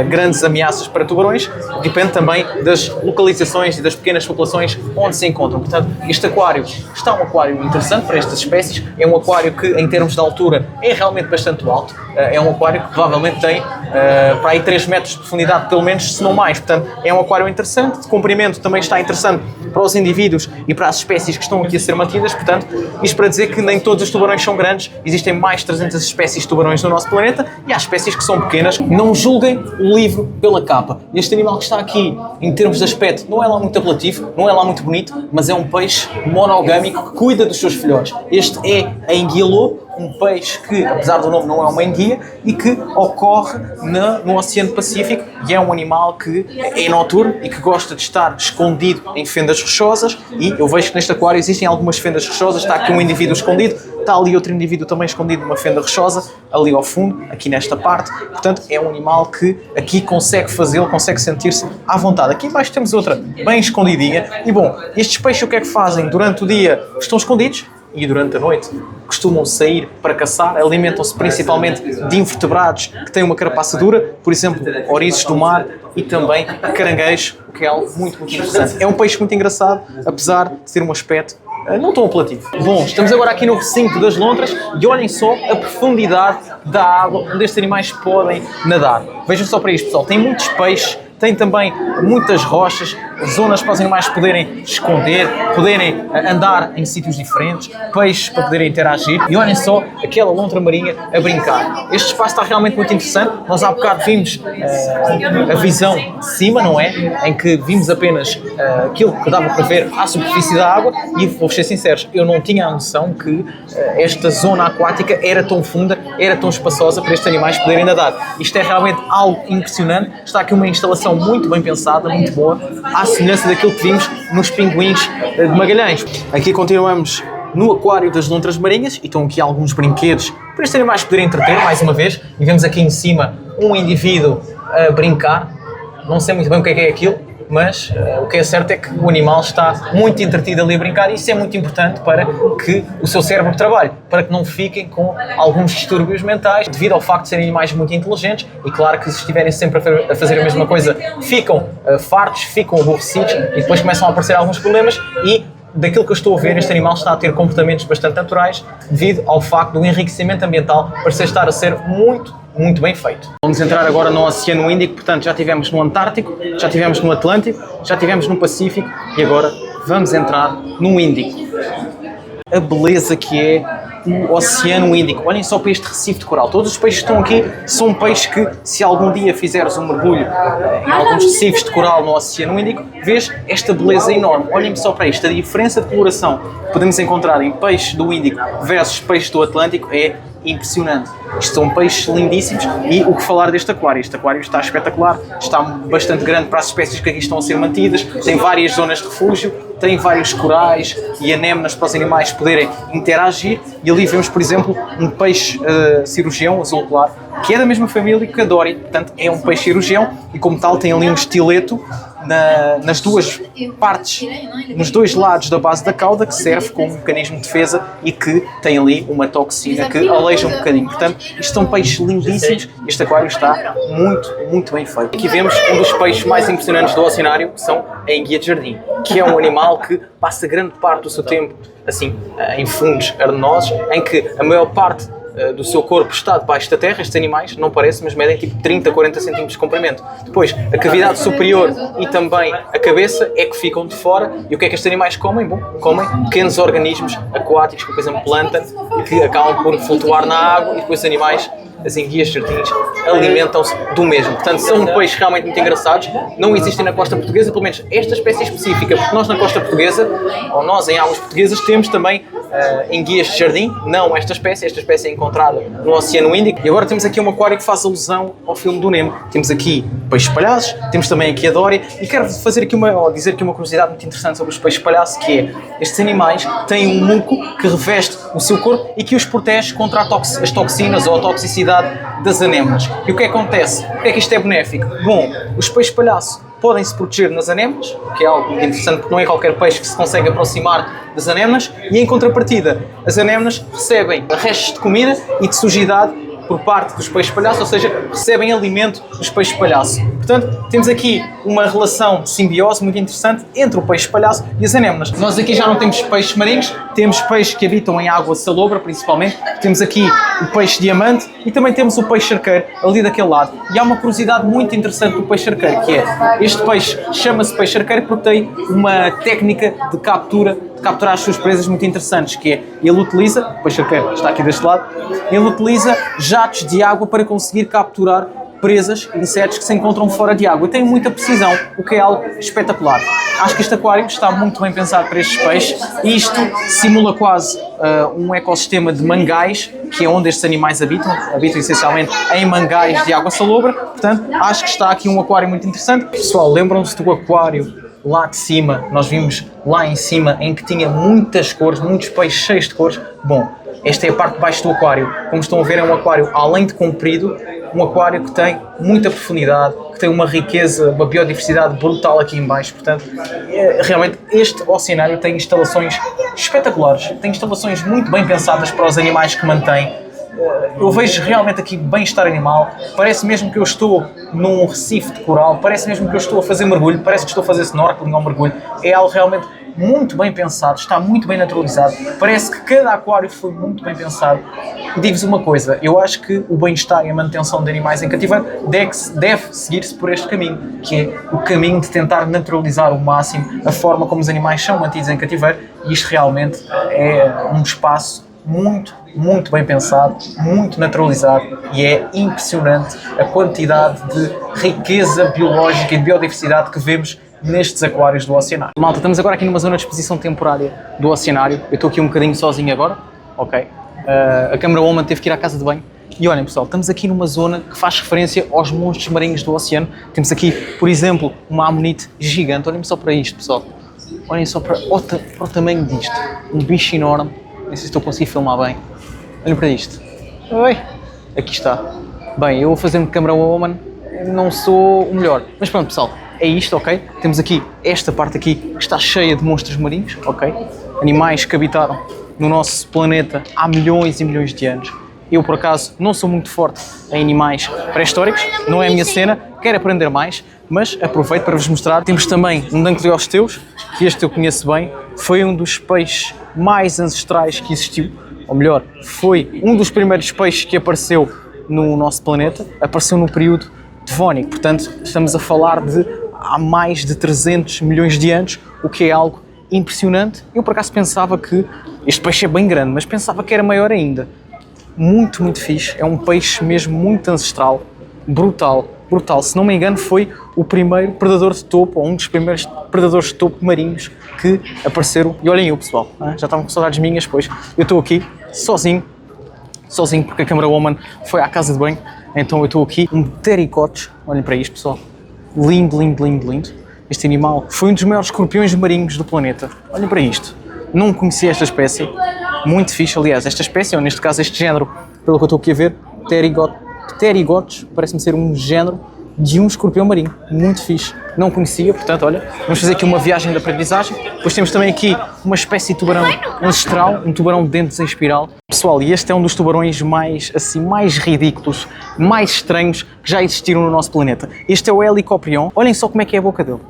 grandes ameaças para tubarões, depende também das localizações e das pequenas populações onde se encontram. Portanto, este aquário está um aquário interessante para estas espécies, é um aquário que em termos de altura é realmente bastante alto, é um aquário que provavelmente tem para aí 3 metros de profundidade, pelo menos, se não mais, portanto é um aquário interessante, de comprimento também está interessante para os indivíduos e para as espécies que estão aqui a ser mantidas, portanto, isto para dizer que nem todos os tubarões são grandes, existem mais de 300 espécies de tubarões no nosso planeta e há espécies que são pequenas. Não julguem o livro pela capa. Este animal que está aqui, em termos de aspecto, não é lá muito apelativo, não é lá muito bonito, mas é um peixe monogâmico que cuida dos seus filhotes. Este é a enguia-lobo, um peixe que, apesar do nome, não é uma enguia e que ocorre no Oceano Pacífico e é um animal que é noturno e que gosta de estar escondido em fendas rochosas e eu vejo que neste aquário existem algumas fendas rochosas, está aqui um indivíduo escondido, está ali outro indivíduo também escondido numa fenda rochosa, ali ao fundo, aqui nesta parte, portanto é um animal que aqui consegue fazê-lo, consegue sentir-se à vontade. Aqui embaixo temos outra bem escondidinha e bom, estes peixes o que é que fazem? Durante o dia estão escondidos e durante a noite costumam sair para caçar, alimentam-se principalmente de invertebrados que têm uma carapaça dura, por exemplo, ouriços do mar e também caranguejos, o que é algo muito, muito interessante. É um peixe muito engraçado, apesar de ter um aspecto não tão apelativo. Bom, estamos agora aqui no recinto das lontras e olhem só a profundidade da água onde estes animais podem nadar. Vejam só para isto, pessoal, tem muitos peixes, tem também muitas rochas zonas para os animais poderem esconder, poderem andar em sítios diferentes, peixes para poderem interagir. E olhem só aquela lontra marinha a brincar. Este espaço está realmente muito interessante. Nós há bocado vimos a visão de cima, não é? Em que vimos apenas aquilo que dava para ver à superfície da água e, vou ser sinceros, eu não tinha a noção que esta zona aquática era tão funda, era tão espaçosa para estes animais poderem nadar. Isto é realmente algo impressionante. Está aqui uma instalação muito bem pensada, muito boa, à semelhança daquilo que vimos nos pinguins de Magalhães. Aqui continuamos no aquário das lontras marinhas e estão aqui alguns brinquedos para estes animais poderem entreter mais uma vez. E vemos aqui em cima um indivíduo a brincar. Não sei muito bem o que é aquilo, mas o que é certo é que o animal está muito entretido ali a brincar e isso é muito importante para que o seu cérebro trabalhe, para que não fiquem com alguns distúrbios mentais devido ao facto de serem animais muito inteligentes e claro que se estiverem sempre a fazer a mesma coisa ficam fartos, ficam aborrecidos e depois começam a aparecer alguns problemas e daquilo que eu estou a ver, este animal está a ter comportamentos bastante naturais devido ao facto do enriquecimento ambiental parecer estar a ser muito bem feito. Vamos entrar agora no Oceano Índico, portanto já estivemos no Antártico, já estivemos no Atlântico, já estivemos no Pacífico e agora vamos entrar no Índico. A beleza que é o Oceano Índico. Olhem só para este recife de coral. Todos os peixes que estão aqui são peixes que, se algum dia fizeres um mergulho em alguns recifes de coral no Oceano Índico, vês esta beleza enorme. Olhem só para isto. A diferença de coloração que podemos encontrar em peixes do Índico versus peixes do Atlântico é impressionante. Isto são peixes lindíssimos e o que falar deste aquário? Este aquário está espetacular, está bastante grande para as espécies que aqui estão a ser mantidas, tem várias zonas de refúgio, tem vários corais e anémonas para os animais poderem interagir e ali vemos, por exemplo, um peixe cirurgião azul claro, que é da mesma família que a Dory, portanto é um peixe cirurgião e como tal tem ali um estileto nas duas partes, nos dois lados da base da cauda que serve como mecanismo de defesa e que tem ali uma toxina que aleija um bocadinho. Portanto, isto são peixes lindíssimos, este aquário está muito bem feito. Aqui vemos um dos peixes mais impressionantes do oceanário, que são a enguia de jardim, que é um animal que passa grande parte do seu tempo assim, em fundos arenosos, em que a maior parte do seu corpo está debaixo da terra. Estes animais, não parece, mas medem tipo 30, 40 centímetros de comprimento. Depois, a cavidade superior e também a cabeça é que ficam de fora. E o que é que estes animais comem? Bom, comem pequenos organismos aquáticos, como por exemplo plâncton, que acabam por flutuar na água e depois os animais, as enguias de jardins, alimentam-se do mesmo. Portanto, são peixes realmente muito engraçados. Não existem na costa portuguesa, pelo menos esta espécie específica, porque nós na costa portuguesa, ou nós em águas portuguesas, temos também enguias de jardim, não esta espécie é encontrada no Oceano Índico. E agora temos aqui um aquário que faz alusão ao filme do Nemo. Temos aqui peixes palhaços, temos também aqui a Dory, e quero dizer aqui uma curiosidade muito interessante sobre os peixes palhaços, que é, estes animais têm um muco que reveste o seu corpo e que os protege contra as toxinas ou a toxicidade das anémonas. E o que acontece? Por que é que isto é benéfico? Bom, os peixes palhaços podem se proteger nas anémonas, que é algo muito interessante porque não é qualquer peixe que se consegue aproximar das anémonas, e em contrapartida as anémonas recebem restos de comida e de sujidade por parte dos peixes palhaços, ou seja, recebem alimento dos peixes palhaços. Portanto, temos aqui uma relação de simbiose muito interessante entre o peixe palhaço e as anémonas. Nós aqui já não temos peixes marinhos, temos peixes que habitam em água salobra, principalmente. Temos aqui o peixe diamante e também temos o peixe arqueiro ali daquele lado. E há uma curiosidade muito interessante do peixe arqueiro, que é, este peixe chama-se peixe arqueiro porque tem uma técnica de capturar as suas presas muito interessantes, que é, ele utiliza, o peixe arqueiro está aqui deste lado, ele utiliza jatos de água para conseguir capturar presas, insetos que se encontram fora de água. E tem muita precisão, o que é algo espetacular. Acho que este aquário está muito bem pensado para estes peixes e isto simula quase um ecossistema de mangais, que é onde estes animais habitam essencialmente em mangais de água salobra. Portanto, acho que está aqui um aquário muito interessante. Pessoal, lembram-se do aquário lá de cima? Nós vimos lá em cima em que tinha muitas cores, muitos peixes cheios de cores. Bom, esta é a parte de baixo do aquário. Como estão a ver, é um aquário, além de comprido, um aquário que tem muita profundidade, que tem uma riqueza, uma biodiversidade brutal aqui em baixo. Portanto, realmente este oceanário tem instalações espetaculares, tem instalações muito bem pensadas para os animais que mantém. Eu vejo realmente aqui bem-estar animal, parece mesmo que eu estou num recife de coral, parece mesmo que eu estou a fazer mergulho, parece que estou a fazer snorkeling ou mergulho. É algo realmente muito bem pensado, está muito bem naturalizado. Parece que cada aquário foi muito bem pensado. E digo-vos uma coisa, eu acho que o bem-estar e a manutenção de animais em cativeiro deve seguir-se por este caminho, que é o caminho de tentar naturalizar ao máximo a forma como os animais são mantidos em cativeiro, e isto realmente é um espaço muito bem pensado, muito naturalizado, e é impressionante a quantidade de riqueza biológica e de biodiversidade que vemos nestes aquários do oceanário. Malta, estamos agora aqui numa zona de exposição temporária do oceanário. Eu estou aqui um bocadinho sozinho agora, ok? A Camera Woman teve que ir à casa de banho. E olhem, pessoal, estamos aqui numa zona que faz referência aos monstros marinhos do oceano. Temos aqui, por exemplo, uma amonite gigante. Olhem só para isto, pessoal. Olhem só para o tamanho disto. Um bicho enorme. Não sei se estou a conseguir filmar bem. Olhem para isto. Oi! Aqui está. Bem, eu vou fazer-me Camera Woman. Não sou o melhor. Mas pronto, pessoal. É isto, ok? Temos aqui esta parte aqui que está cheia de monstros marinhos, ok? Animais que habitaram no nosso planeta há milhões e milhões de anos. Eu, por acaso, não sou muito forte em animais pré-históricos, não é a minha cena, quero aprender mais, mas aproveito para vos mostrar. Temos também um Danquiliosteus, que este eu conheço bem, foi um dos peixes mais ancestrais que existiu, ou melhor, foi um dos primeiros peixes que apareceu no nosso planeta, apareceu no período Devónico, portanto, estamos a falar de há mais de 300 milhões de anos, o que é algo impressionante. Eu, por acaso, pensava que este peixe é bem grande, mas pensava que era maior ainda. Muito fixe. É um peixe mesmo muito ancestral. Brutal. Se não me engano, foi o primeiro predador de topo, ou um dos primeiros predadores de topo marinhos que apareceram. E olhem eu, pessoal, já estavam com saudades minhas, pois eu estou aqui sozinho, porque a Camera Woman foi à casa de banho. Então eu estou aqui, um Ptericotes. Olhem para isto, pessoal. Lindo. Este animal foi um dos maiores escorpiões marinhos do planeta. Olhem para isto. Não conhecia esta espécie. Muito fixe, aliás. Esta espécie, ou neste caso este género, pelo que eu estou aqui a ver, Pterigotes, parece-me ser um género de um escorpião marinho. Muito fixe. Não conhecia, portanto, olha, vamos fazer aqui uma viagem de aprendizagem. Depois temos também aqui uma espécie de tubarão ancestral, um tubarão de dentes em espiral. Pessoal, e este é um dos tubarões mais ridículos, mais estranhos que já existiram no nosso planeta. Este é o Helicoprion. Olhem só como é que é a boca dele.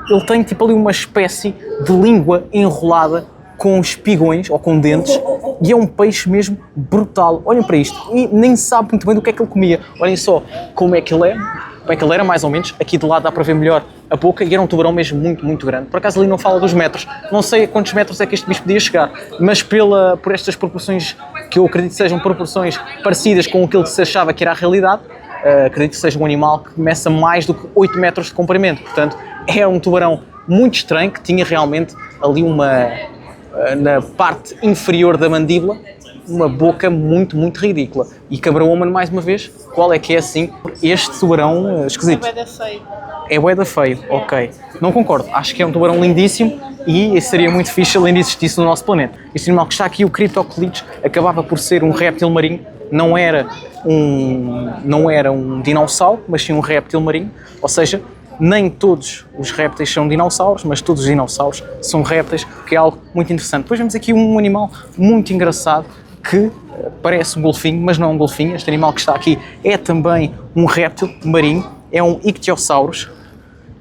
Ele tem tipo ali uma espécie de língua enrolada com espigões ou com dentes, e é um peixe mesmo brutal. Olhem para isto. E nem sabe muito bem do que é que ele comia. Olhem só como é que ele é. Como é que ele era, mais ou menos. Aqui de lado dá para ver melhor a boca, e era um tubarão mesmo muito grande. Por acaso ali não fala dos metros. Não sei a quantos metros é que este bicho podia chegar, mas por estas proporções, que eu acredito que sejam proporções parecidas com aquilo que se achava que era a realidade, acredito que seja um animal que meça mais do que 8 metros de comprimento. Portanto, é um tubarão muito estranho, que tinha realmente ali na parte inferior da mandíbula, uma boca muito ridícula. E Camera Woman, mais uma vez, qual é que é assim este tubarão esquisito? É bué da feio. É bué da feio, ok. Não concordo, acho que é um tubarão lindíssimo, e seria muito fixe ele ainda existisse no nosso planeta. Este animal que está aqui, o Cryptoclides, acabava por ser um réptil marinho, não era um dinossauro, mas sim um réptil marinho, ou seja, nem todos os répteis são dinossauros, mas todos os dinossauros são répteis, que é algo muito interessante. Depois vemos aqui um animal muito engraçado que parece um golfinho, mas não é um golfinho. Este animal que está aqui é também um réptil marinho, é um Ichthyosaurus,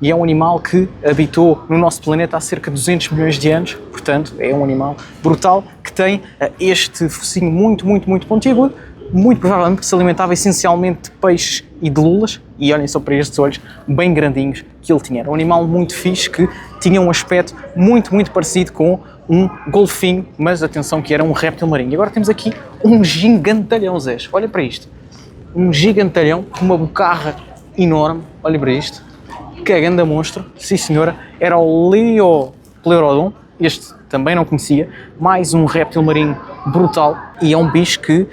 e é um animal que habitou no nosso planeta há cerca de 200 milhões de anos, portanto é um animal brutal, que tem este focinho muito pontiagudo, muito provavelmente que se alimentava essencialmente de peixes e de lulas, e olhem só para estes olhos bem grandinhos que ele tinha. Era um animal muito fixe, que tinha um aspecto muito parecido com um golfinho, mas atenção que era um réptil marinho. E agora temos aqui um gigantalhão, Zés. Olha para isto. Um gigantalhão com uma bocarra enorme. Olha para isto. Que grande monstro. Sim, senhora. Era o Leopleurodon. Este também não conhecia. Mais um réptil marinho brutal. E é um bicho que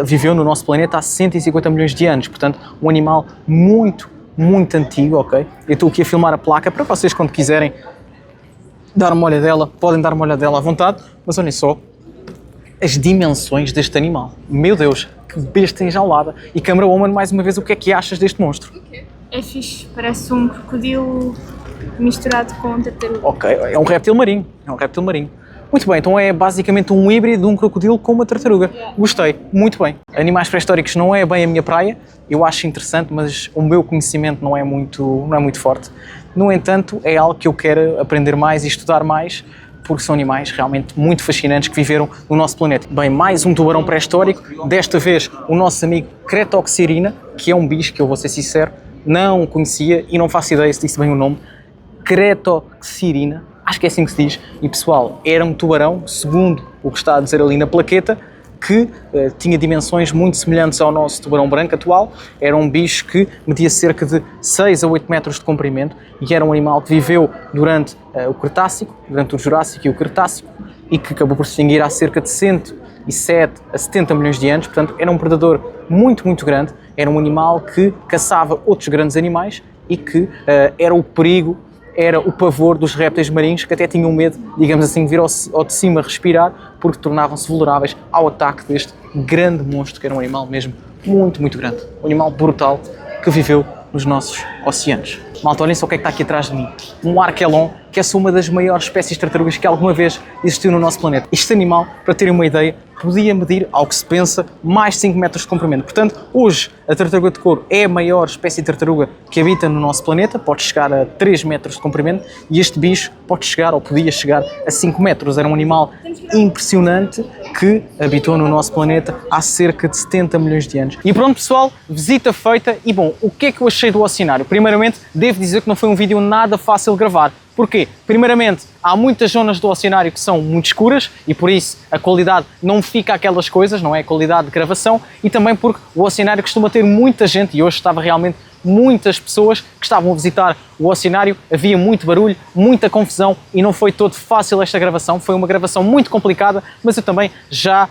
viveu no nosso planeta há 150 milhões de anos. Portanto, um animal muito antigo, ok? Eu estou aqui a filmar a placa para vocês, quando quiserem dar uma olhadela, podem dar uma olhadela à vontade. Mas olhem só as dimensões deste animal. Meu Deus, que besta enjaulada. E Camera Woman, mais uma vez, o que é que achas deste monstro? É fixe, parece um crocodilo misturado com tartaruga. Ok, é um réptil marinho. Muito bem, então é basicamente um híbrido de um crocodilo com uma tartaruga. Gostei, muito bem. Animais pré-históricos não é bem a minha praia, eu acho interessante, mas o meu conhecimento não é muito forte. No entanto, é algo que eu quero aprender mais e estudar mais, porque são animais realmente muito fascinantes que viveram no nosso planeta. Bem, mais um tubarão pré-histórico, desta vez o nosso amigo Cretoxirina, que é um bicho que eu vou ser sincero, não conhecia e não faço ideia se disse bem o nome. Cretoxirina, acho que é assim que se diz. E pessoal, era um tubarão, segundo o que está a dizer ali na plaqueta, que tinha dimensões muito semelhantes ao nosso tubarão branco atual. Era um bicho que media cerca de 6 a 8 metros de comprimento e era um animal que viveu durante o Cretácico, durante o Jurássico e o Cretácico, e que acabou por se extinguir há cerca de 107 a 70 milhões de anos. Portanto, era um predador muito, muito grande. Era um animal que caçava outros grandes animais e que era o perigo, era o pavor dos répteis marinhos, que até tinham medo, digamos assim, de vir ao de cima respirar, porque tornavam-se vulneráveis ao ataque deste grande monstro, que era um animal mesmo muito, muito grande. Um animal brutal que viveu nos nossos oceanos. Malta, olhem só o que é que está aqui atrás de mim. Um arquelon, que é uma das maiores espécies de tartarugas que alguma vez existiu no nosso planeta. Este animal, para terem uma ideia, podia medir, ao que se pensa, mais de 5 metros de comprimento. Portanto, hoje a tartaruga de couro é a maior espécie de tartaruga que habita no nosso planeta, pode chegar a 3 metros de comprimento, e este bicho pode chegar, ou podia chegar, a 5 metros. Era um animal impressionante que habitou no nosso planeta há cerca de 70 milhões de anos. E pronto, pessoal, visita feita. E bom, o que é que eu achei do oceanário? Primeiramente, devo dizer que não foi um vídeo nada fácil de gravar. Porquê? Primeiramente, há muitas zonas do oceanário que são muito escuras e por isso a qualidade não fica aquelas coisas, não é a qualidade de gravação, e também porque o oceanário costuma ter muita gente e hoje estava realmente muitas pessoas que estavam a visitar o oceanário, havia muito barulho, muita confusão e não foi todo fácil esta gravação, foi uma gravação muito complicada, mas eu também já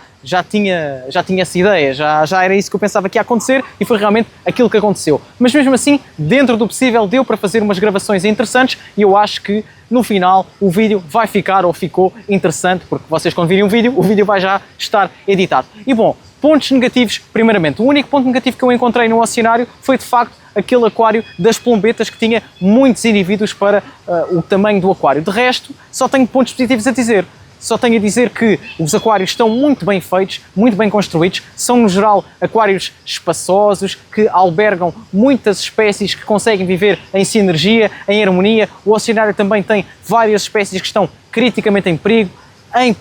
tinha essa ideia, já era isso que eu pensava que ia acontecer e foi realmente aquilo que aconteceu. Mas mesmo assim, dentro do possível, deu para fazer umas gravações interessantes e eu acho que no final o vídeo vai ficar, ou ficou, interessante, porque vocês quando virem o vídeo vai já estar editado. E bom, pontos negativos, primeiramente, o único ponto negativo que eu encontrei no oceanário foi de facto aquele aquário das plombetas que tinha muitos indivíduos para o tamanho do aquário. De resto, só tenho pontos positivos a dizer. Só tenho a dizer que os aquários estão muito bem feitos, muito bem construídos, são no geral aquários espaçosos, que albergam muitas espécies que conseguem viver em sinergia, em harmonia. O oceanário também tem várias espécies que estão criticamente em perigo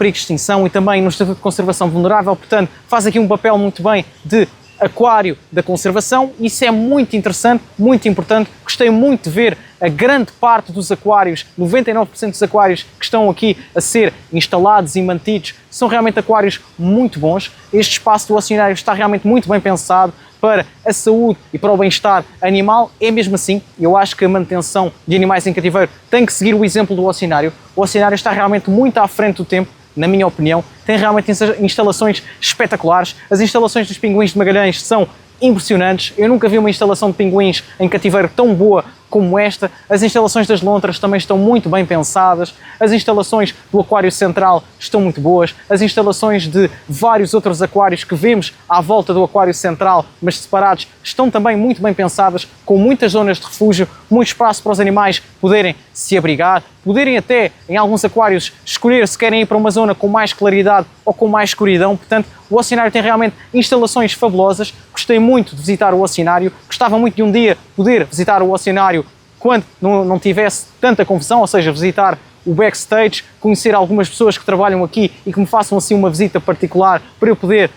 de extinção e também no estatuto de conservação vulnerável, portanto faz aqui um papel muito bem de aquário da conservação. Isso é muito interessante, muito importante. Gostei muito de ver a grande parte dos aquários, 99% dos aquários que estão aqui a ser instalados e mantidos, são realmente aquários muito bons. Este espaço do oceanário está realmente muito bem pensado para a saúde e para o bem-estar animal. É mesmo assim, eu acho que a manutenção de animais em cativeiro tem que seguir o exemplo do oceanário. O oceanário está realmente muito à frente do tempo, na minha opinião, tem realmente instalações espetaculares. As instalações dos pinguins de Magalhães são impressionantes. Eu nunca vi uma instalação de pinguins em cativeiro tão boa como esta. As instalações das lontras também estão muito bem pensadas. As instalações do aquário central estão muito boas. As instalações de vários outros aquários que vemos à volta do aquário central, mas separados, estão também muito bem pensadas, com muitas zonas de refúgio, muito espaço para os animais poderem se abrigar, poderem até, em alguns aquários, escolher se querem ir para uma zona com mais claridade ou com mais escuridão. Portanto, o oceanário tem realmente instalações fabulosas. Gostei muito de visitar o oceanário. Gostava muito de um dia poder visitar o oceanário quando não tivesse tanta confusão, ou seja, visitar o backstage, conhecer algumas pessoas que trabalham aqui e que me façam assim uma visita particular para eu poder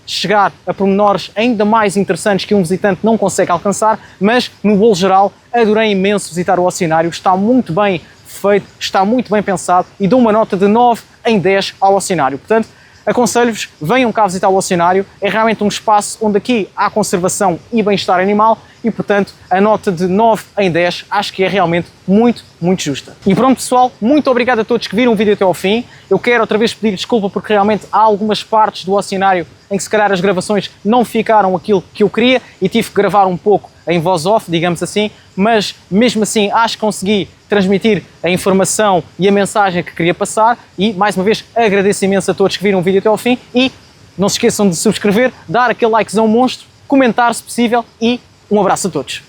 chegar a pormenores ainda mais interessantes que um visitante não consegue alcançar. Mas, no bolo geral, adorei imenso visitar o oceanário. Está muito bem feito, está muito bem pensado e dou uma nota de 9 em 10 ao oceanário. Portanto, aconselho-vos, venham cá visitar o oceanário. É realmente um espaço onde aqui há conservação e bem-estar animal e, portanto, a nota de 9 em 10 acho que é realmente muito, muito justa. E pronto, pessoal, muito obrigado a todos que viram o vídeo até ao fim. Eu quero outra vez pedir desculpa porque realmente há algumas partes do oceanário em que se calhar as gravações não ficaram aquilo que eu queria e tive que gravar um pouco em voz off, digamos assim, mas mesmo assim acho que consegui transmitir a informação e a mensagem que queria passar e, mais uma vez, agradeço imenso a todos que viram o vídeo até ao fim e não se esqueçam de subscrever, dar aquele likezão monstro, comentar se possível e um abraço a todos.